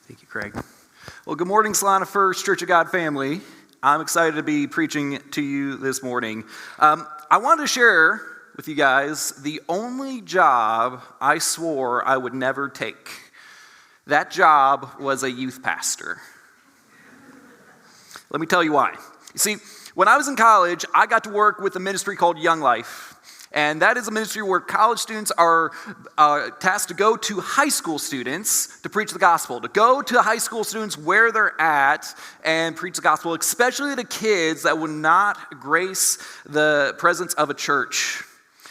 Thank you, Craig. Well, good morning, Celina First, Church of God family. I'm excited to be preaching to you this morning. I wanted to share with you guys the only job I swore I would never take. That job was a youth pastor. Let me tell you why. You see, when I was in college, I got to work with a ministry called Young Life. And that is a ministry where college students are tasked to go to high school students to preach the gospel, to go to high school students where they're at and preach the gospel, especially the kids that would not grace the presence of a church.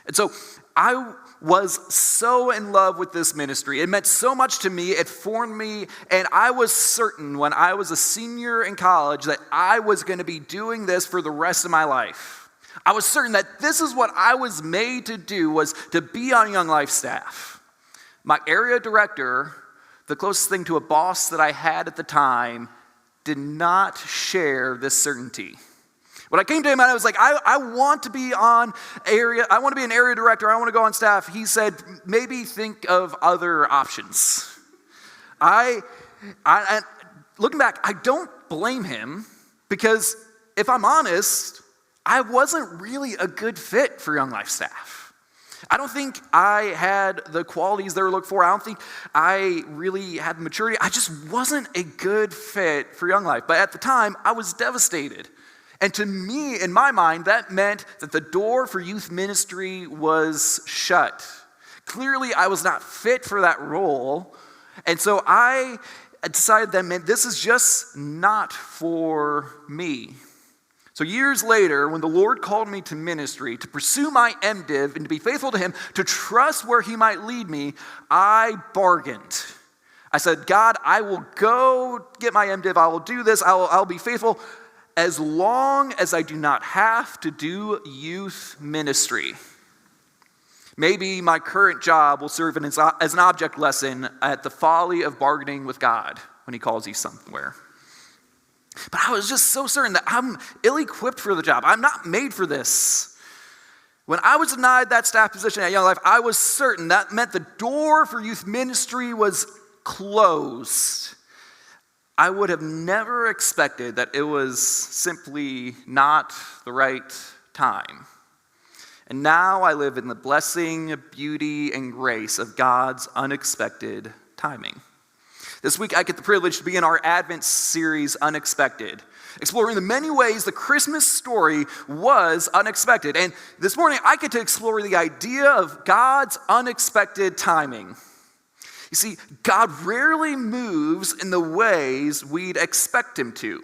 And so I was so in love with this ministry. It meant so much to me. It formed me. And I was certain when I was a senior in college that I was going to be doing this for the rest of my life. I was certain that this is what I was made to do, was to be on Young Life staff. My area director, the closest thing to a boss that I had at the time, did not share this certainty. When I came to him and I was like, I want to be an area director, I want to go on staff, he said, maybe think of other options. Looking back, I don't blame him, because if I'm honest, I wasn't really a good fit for Young Life staff. I don't think I had the qualities they were looking for. I don't think I really had the maturity. I just wasn't a good fit for Young Life. But at the time, I was devastated. And to me, in my mind, that meant that the door for youth ministry was shut. Clearly, I was not fit for that role. And so I decided that, man, this is just not for me. So years later, when the Lord called me to ministry, to pursue my MDiv and to be faithful to Him, to trust where He might lead me, I bargained. I said, God, I will go get my MDiv. I will do this. I'll be faithful as long as I do not have to do youth ministry. Maybe my current job will serve as an object lesson at the folly of bargaining with God when He calls you somewhere. But I was just so certain that I'm ill-equipped for the job. I'm not made for this. When I was denied that staff position at Young Life, I was certain that meant the door for youth ministry was closed. I would have never expected that it was simply not the right time. And now I live in the blessing, beauty, and grace of God's unexpected timing. This week, I get the privilege to be in our Advent series, Unexpected, exploring the many ways the Christmas story was unexpected. And this morning, I get to explore the idea of God's unexpected timing. You see, God rarely moves in the ways we'd expect Him to.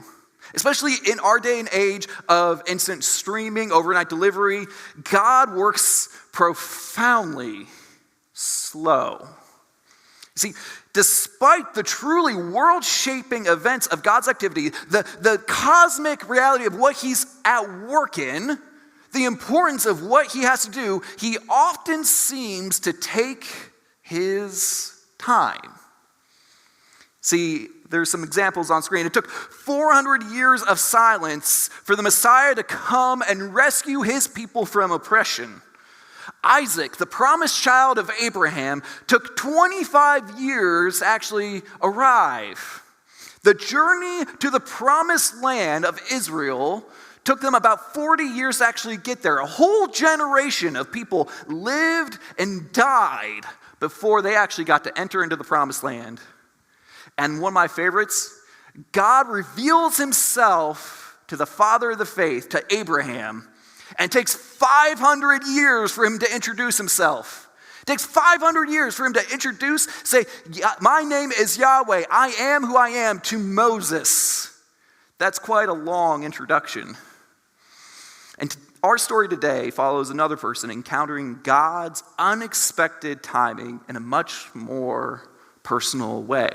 Especially in our day and age of instant streaming, overnight delivery, God works profoundly slow. See, despite the truly world-shaping events of God's activity, the cosmic reality of what He's at work in, the importance of what He has to do, He often seems to take His time. See, there's some examples on screen. It took 400 years of silence for the Messiah to come and rescue His people from oppression. Isaac, the promised child of Abraham, took 25 years to actually arrive. The journey to the promised land of Israel took them about 40 years to actually get there. A whole generation of people lived and died before they actually got to enter into the promised land. And one of my favorites, God reveals Himself to the father of the faith, to Abraham, and it takes 500 years for him to introduce himself. It takes 500 years for him to say, my name is Yahweh, I am who I am, to Moses. That's quite a long introduction. And our story today follows another person encountering God's unexpected timing in a much more personal way.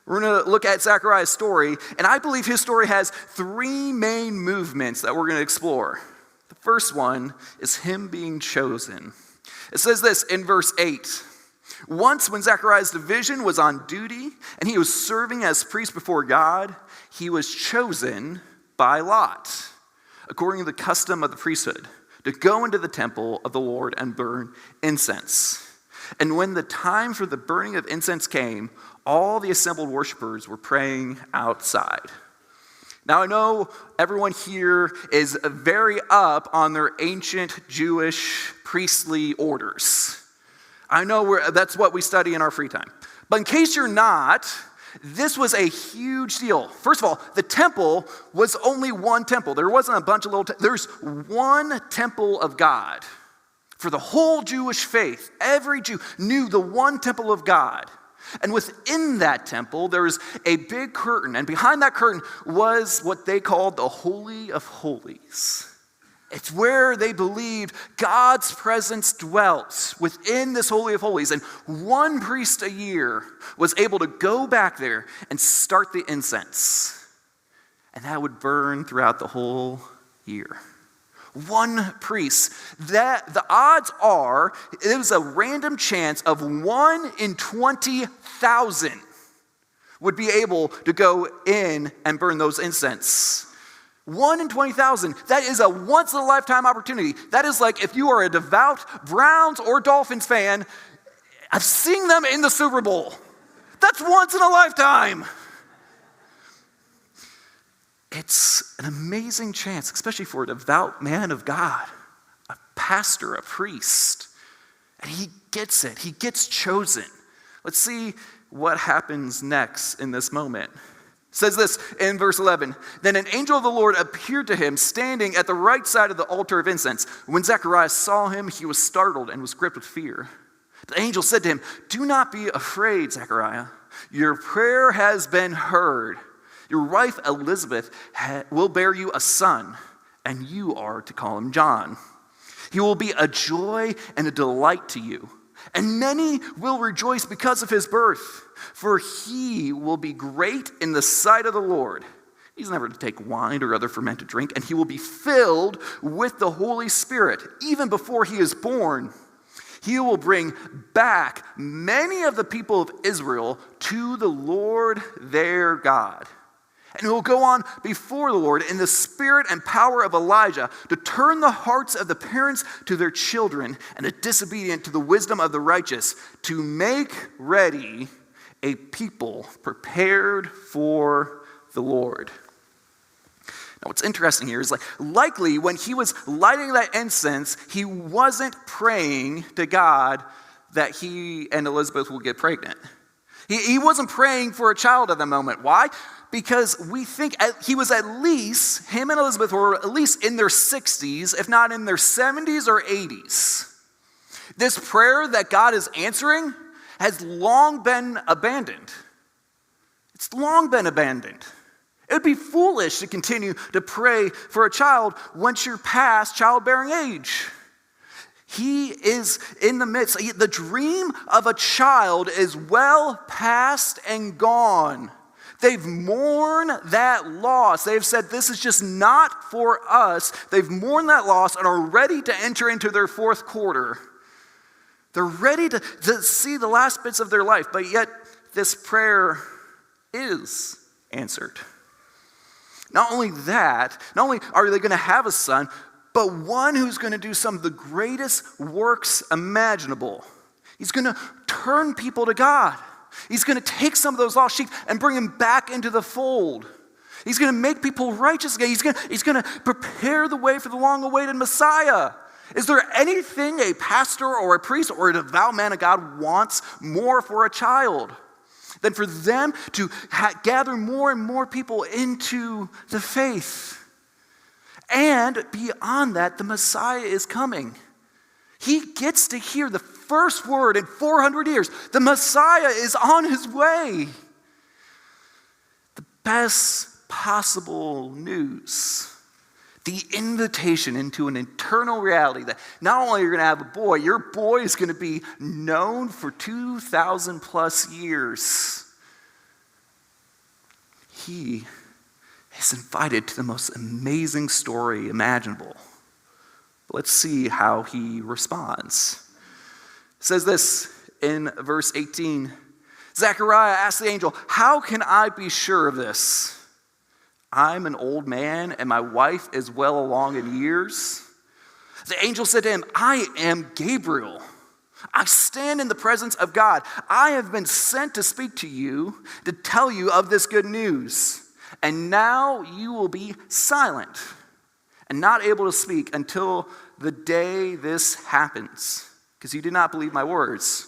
We're going to look at Zechariah's story, and I believe his story has three main movements that we're going to explore. The first one is him being chosen. It says this in verse 8. Once when Zechariah's division was on duty and he was serving as priest before God, he was chosen by lot, according to the custom of the priesthood, to go into the temple of the Lord and burn incense. And when the time for the burning of incense came, all the assembled worshipers were praying outside. Now, I know everyone here is very up on their ancient Jewish priestly orders. I know that's what we study in our free time. But in case you're not, this was a huge deal. First of all, the temple was only one temple. There wasn't a bunch of little there's one temple of God. For the whole Jewish faith, every Jew knew the one temple of God. And within that temple, there was a big curtain. And behind that curtain was what they called the Holy of Holies. It's where they believed God's presence dwelt, within this Holy of Holies. And one priest a year was able to go back there and start the incense. And that would burn throughout the whole year. One priest. That the odds are it was a random chance of 1 in 20,000 would be able to go in and burn those incense. 1 in 20,000. That is a once in a lifetime opportunity. That is like if you are a devout Browns or Dolphins fan, I've seen them in the Super Bowl. That's once in a lifetime. It's an amazing chance, especially for a devout man of God, a pastor, a priest. And he gets it. He gets chosen. Let's see what happens next in this moment. It says this in verse 11. Then an angel of the Lord appeared to him, standing at the right side of the altar of incense. When Zacharias saw him, he was startled and was gripped with fear. The angel said to him, "Do not be afraid, Zechariah. Your prayer has been heard. Your wife Elizabeth will bear you a son, and you are to call him John. He will be a joy and a delight to you, and many will rejoice because of his birth, for he will be great in the sight of the Lord. He's never to take wine or other fermented drink, and he will be filled with the Holy Spirit, even before he is born. He will bring back many of the people of Israel to the Lord their God. And he will go on before the Lord in the spirit and power of Elijah to turn the hearts of the parents to their children and the disobedient to the wisdom of the righteous, to make ready a people prepared for the Lord." Now what's interesting here is likely when he was lighting that incense, he wasn't praying to God that he and Elizabeth will get pregnant. He wasn't praying for a child at the moment. Why? Because we think he was him and Elizabeth were at least in their 60s, if not in their 70s or 80s. This prayer that God is answering has long been abandoned. It's long been abandoned. It would be foolish to continue to pray for a child once you're past childbearing age. He is in the midst. The dream of a child is well past and gone. They've mourned that loss. They've said, this is just not for us. They've mourned that loss and are ready to enter into their fourth quarter. They're ready to see the last bits of their life, but yet this prayer is answered. Not only are they going to have a son, but one who's going to do some of the greatest works imaginable. He's going to turn people to God. He's going to take some of those lost sheep and bring them back into the fold. He's going to make people righteous again. He's going to prepare the way for the long-awaited Messiah. Is there anything a pastor or a priest or a devout man of God wants more for a child than for them to gather more and more people into the faith? And beyond that, the Messiah is coming. He gets to hear the first word in 400 years. The Messiah is on his way. The best possible news. The invitation into an eternal reality that not only are you going to have a boy, your boy is going to be known for 2,000 plus years. He is invited to the most amazing story imaginable. Let's see how he responds. It says this in verse 18. Zechariah asked the angel, "How can I be sure of this? I'm an old man and my wife is well along in years." The angel said to him, "I am Gabriel. I stand in the presence of God. I have been sent to speak to you, to tell you of this good news. And now you will be silent and not able to speak until the day this happens, because you did not believe my words,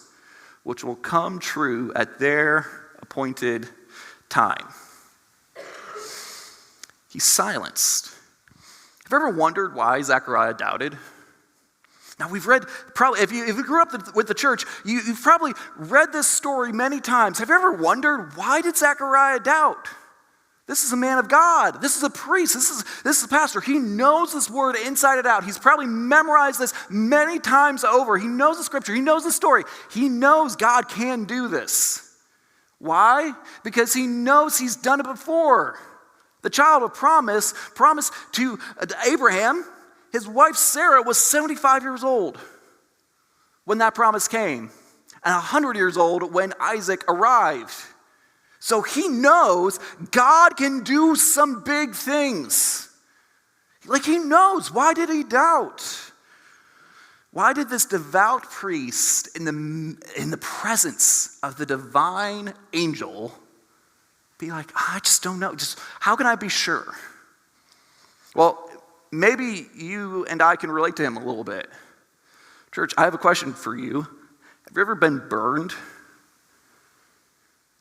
which will come true at their appointed time. He's silenced. Have you ever wondered why Zechariah doubted? Now we've read, probably, if you grew up with the church, you've probably read this story many times. Have you ever wondered, why did Zechariah doubt? This is a man of God. This is a priest. This is a pastor. He knows this word inside and out. He's probably memorized this many times over. He knows the scripture. He knows the story. He knows God can do this. Why? Because he knows he's done it before. The child of promise promised to Abraham. His wife Sarah was 75 years old when that promise came, and 100 years old when Isaac arrived. So he knows God can do some big things. Like he knows. Why did he doubt? Why did this devout priest in the presence of the divine angel be like, I just don't know. Just how can I be sure? Well, maybe you and I can relate to him a little bit. Church, I have a question for you. Have you ever been burned?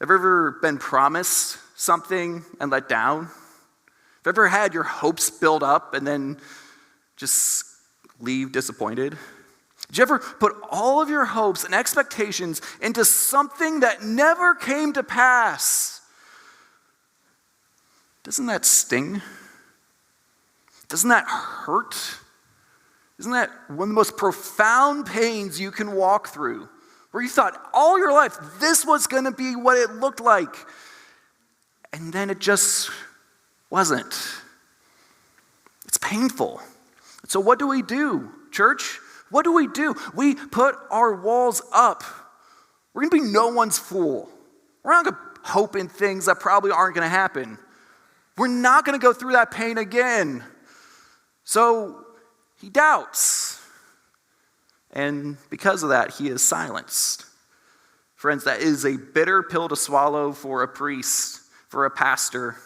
Have you ever been promised something and let down? Have you ever had your hopes build up and then just leave disappointed? Did you ever put all of your hopes and expectations into something that never came to pass? Doesn't that sting? Doesn't that hurt? Isn't that one of the most profound pains you can walk through? Where you thought all your life this was going to be what it looked like. And then it just wasn't. It's painful. So what do we do, church? What do? We put our walls up. We're going to be no one's fool. We're not going to hope in things that probably aren't going to happen. We're not going to go through that pain again. So he doubts. And because of that, he is silenced. Friends, that is a bitter pill to swallow for a priest, for a pastor,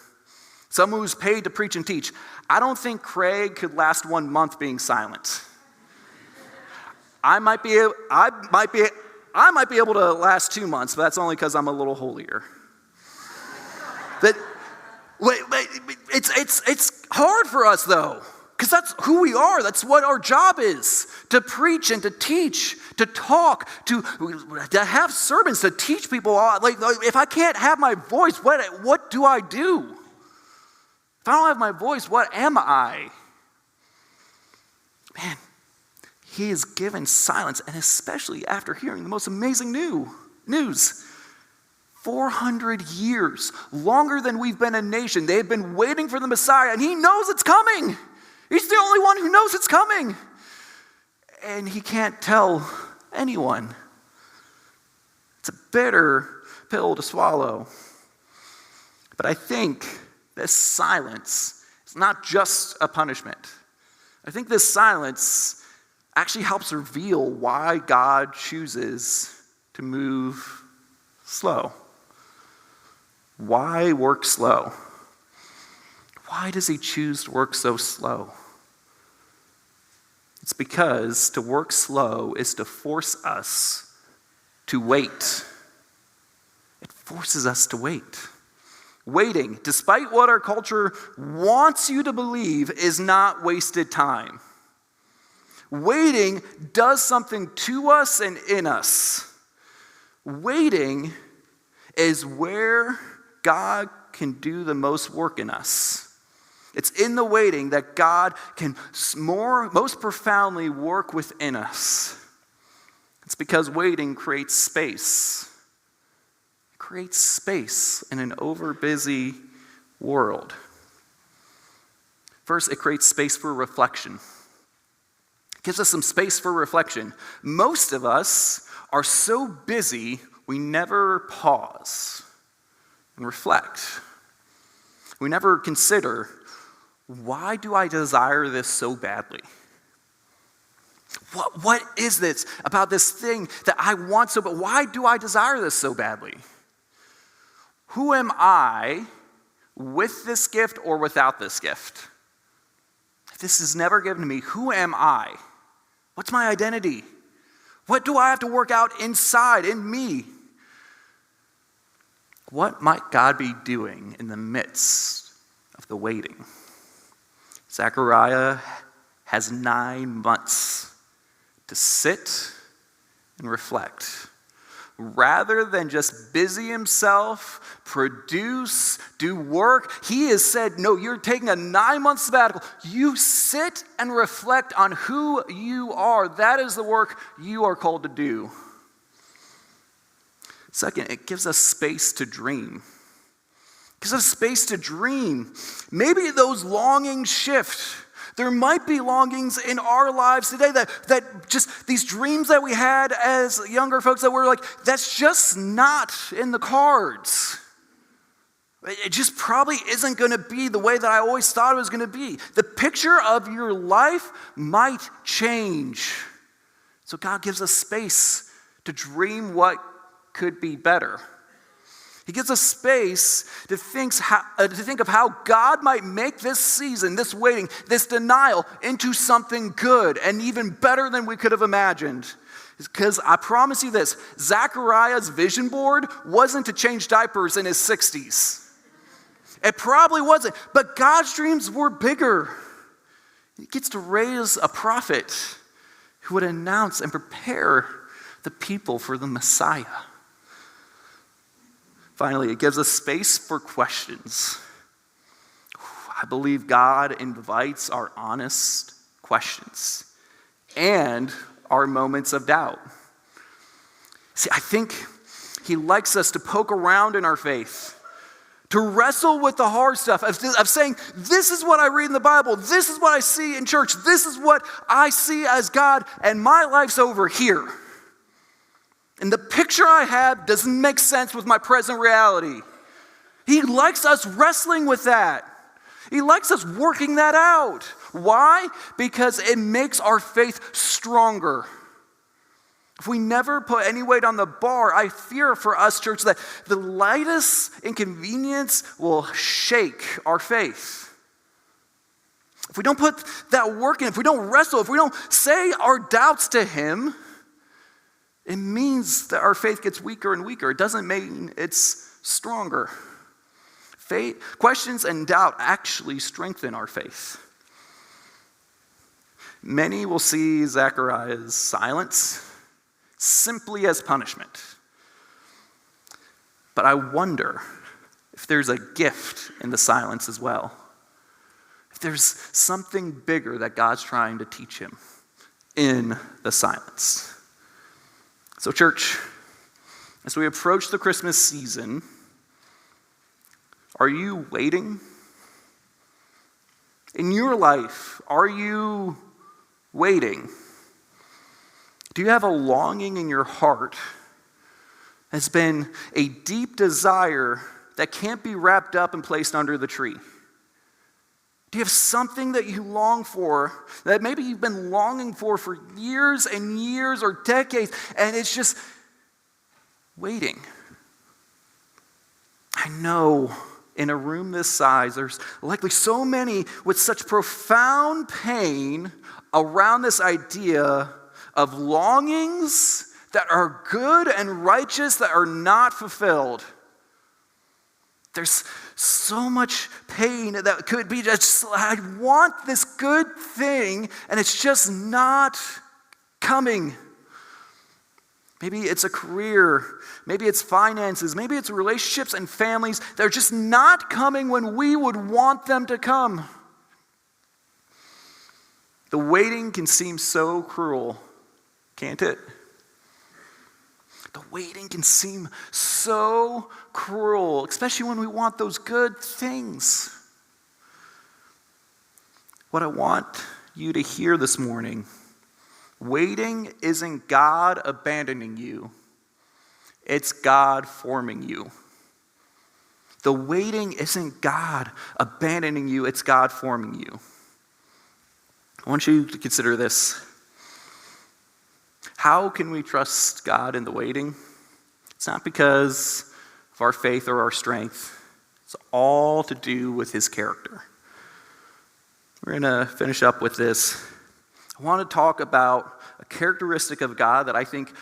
someone who's paid to preach and teach. I don't think Craig could last 1 month being silent. I might be able to last 2 months, but that's only because I'm a little holier. But it's hard for us though. Because that's who we are. That's what our job is. To preach and to teach, to talk, to have sermons, to teach people. Like if I can't have my voice, what do I do? If I don't have my voice, what am I? Man, he is given silence, and especially after hearing the most amazing news. 400 years, longer than we've been a nation. They have been waiting for the Messiah, and he knows it's coming. He's the only one who knows it's coming. And he can't tell anyone. It's a bitter pill to swallow. But I think this silence is not just a punishment. I think this silence actually helps reveal why God chooses to move slow. Why work slow? Why does he choose to work so slow? It's because to work slow is to force us to wait. It forces us to wait. Waiting, despite what our culture wants you to believe, is not wasted time. Waiting does something to us and in us. Waiting is where God can do the most work in us. It's in the waiting that God can most profoundly work within us. It's because waiting creates space. It creates space in an overbusy world. First, it creates space for reflection. It gives us some space for reflection. Most of us are so busy, we never pause and reflect. We never consider, why do I desire this so badly? What is this about this thing that I want so, but why do I desire this so badly? Who am I with this gift or without this gift? If this is never given to me, who am I? What's my identity? What do I have to work out inside, in me? What might God be doing in the midst of the waiting? Zechariah has 9 months to sit and reflect. Rather than just busy himself, produce, do work, he has said, no, you're taking a 9-month sabbatical. You sit and reflect on who you are. That is the work you are called to do. Second, it gives us space to dream. It gives us space to dream. Maybe those longings shift. There might be longings in our lives today that just these dreams that we had as younger folks that were like, that's just not in the cards. It just probably isn't going to be the way that I always thought it was going to be. The picture of your life might change. So God gives us space to dream what could be better. He gives us space to think of how God might make this season, this waiting, this denial into something good and even better than we could have imagined. Because I promise you this, Zechariah's vision board wasn't to change diapers in his 60s. It probably wasn't, but God's dreams were bigger. He gets to raise a prophet who would announce and prepare the people for the Messiah. Finally, it gives us space for questions. I believe God invites our honest questions and our moments of doubt. See, I think he likes us to poke around in our faith, to wrestle with the hard stuff of saying, this is what I read in the Bible, this is what I see in church, this is what I see as God, and my life's over here. And the picture I have doesn't make sense with my present reality. He likes us wrestling with that. He likes us working that out. Why? Because it makes our faith stronger. If we never put any weight on the bar, I fear for us, church, that the lightest inconvenience will shake our faith. If we don't put that work in, if we don't wrestle, if we don't say our doubts to him, it means that our faith gets weaker and weaker. It doesn't mean it's stronger. Faith, questions and doubt actually strengthen our faith. Many will see Zechariah's silence simply as punishment. But I wonder if there's a gift in the silence as well. If there's something bigger that God's trying to teach him in the silence. So, church, as we approach the Christmas season, are you waiting? In your life, are you waiting? Do you have a longing in your heart that's been a deep desire that can't be wrapped up and placed under the tree? Do you have something that you long for, that maybe you've been longing for years and years or decades, and it's just waiting? I know in a room this size, there's likely so many with such profound pain around this idea of longings that are good and righteous that are not fulfilled. There's so much pain that could be just, I want this good thing, and it's just not coming. Maybe it's a career, maybe it's finances, maybe it's relationships and families that are just not coming when we would want them to come. The waiting can seem so cruel, can't it? The waiting can seem so cruel, especially when we want those good things. What I want you to hear this morning, waiting isn't God abandoning you. It's God forming you. The waiting isn't God abandoning you. It's God forming you. I want you to consider this. How can we trust God in the waiting? It's not because of our faith or our strength. It's all to do with his character. We're going to finish up with this. I want to talk about a characteristic of God that I think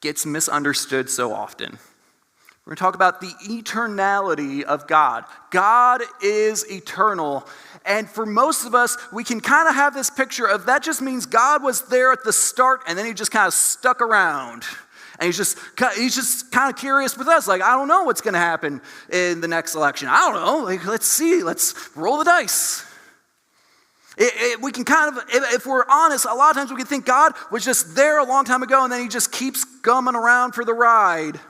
gets misunderstood so often. We're going to talk about the eternality of God. God is eternal. And for most of us, we can kind of have this picture of that just means God was there at the start and then he just kind of stuck around. And he's just kind of curious with us. Like, I don't know what's going to happen in the next election. I don't know. Like, let's see. Let's roll the dice. We can kind of, if we're honest, a lot of times we can think God was just there a long time ago and then he just keeps gumming around for the ride.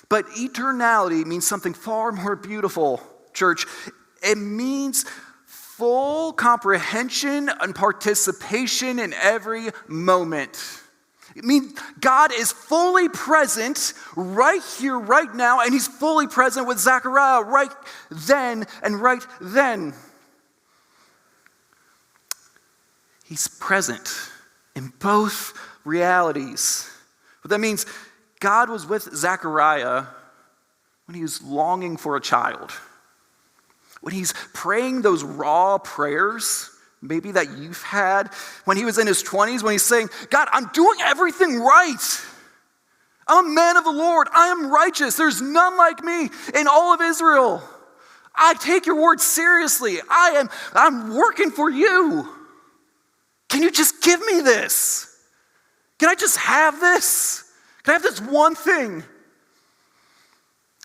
But eternality means something far more beautiful, church. It means full comprehension and participation in every moment. It means God is fully present right here, right now, and he's fully present with Zechariah right then and right then. He's present in both realities. What that means, God was with Zechariah when he was longing for a child. When he's praying those raw prayers, maybe that you've had, when he was in his 20s, when he's saying, God, I'm doing everything right. I'm a man of the Lord. I am righteous. There's none like me in all of Israel. I take your word seriously. I'm working for you. Can you just give me this? Can I just have this? Can I have this one thing?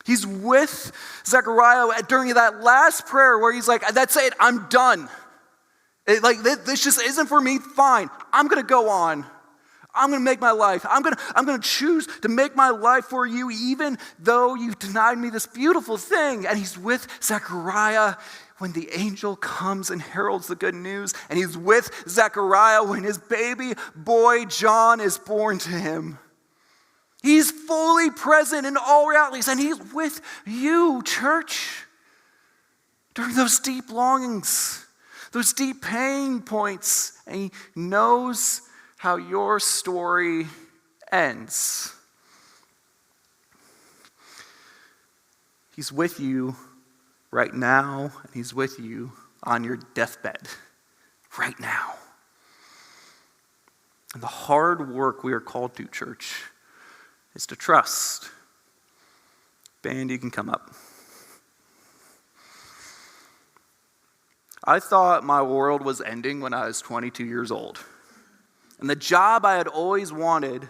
He's with Zechariah during that last prayer where he's like, that's it, I'm done. This just isn't for me, fine. I'm going to go on. I'm going to make my life. I'm going to choose to make my life for you even though you've denied me this beautiful thing. And he's with Zechariah when the angel comes and heralds the good news. And he's with Zechariah when his baby boy John is born to him. He's fully present in all realities, and he's with you, church, during those deep longings, those deep pain points, and he knows how your story ends. He's with you right now, and he's with you on your deathbed right now. And the hard work we are called to, church, is to trust. Band, you can come up. I thought my world was ending when I was 22 years old. And the job I had always wanted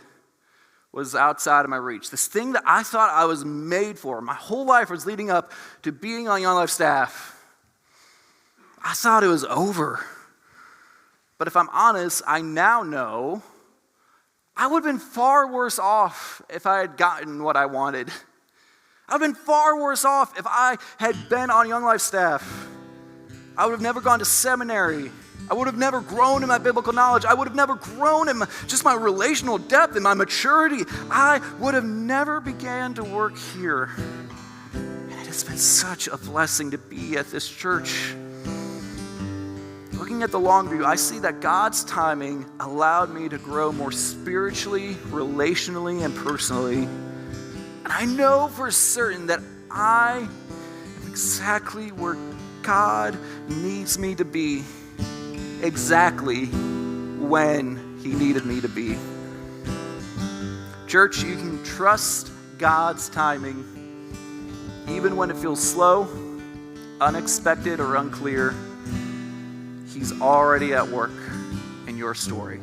was outside of my reach. This thing that I thought I was made for. My whole life was leading up to being on Young Life staff. I thought it was over. But if I'm honest, I now know I would have been far worse off if I had gotten what I wanted. I would have been far worse off if I had been on Young Life staff. I would have never gone to seminary. I would have never grown in my biblical knowledge. I would have never grown in just my relational depth and my maturity. I would have never began to work here. And it has been such a blessing to be at this church. Looking at the long view, I see that God's timing allowed me to grow more spiritually, relationally, and personally. And I know for certain that I am exactly where God needs me to be, exactly when he needed me to be. Church, you can trust God's timing, even when it feels slow, unexpected, or unclear. He's already at work in your story.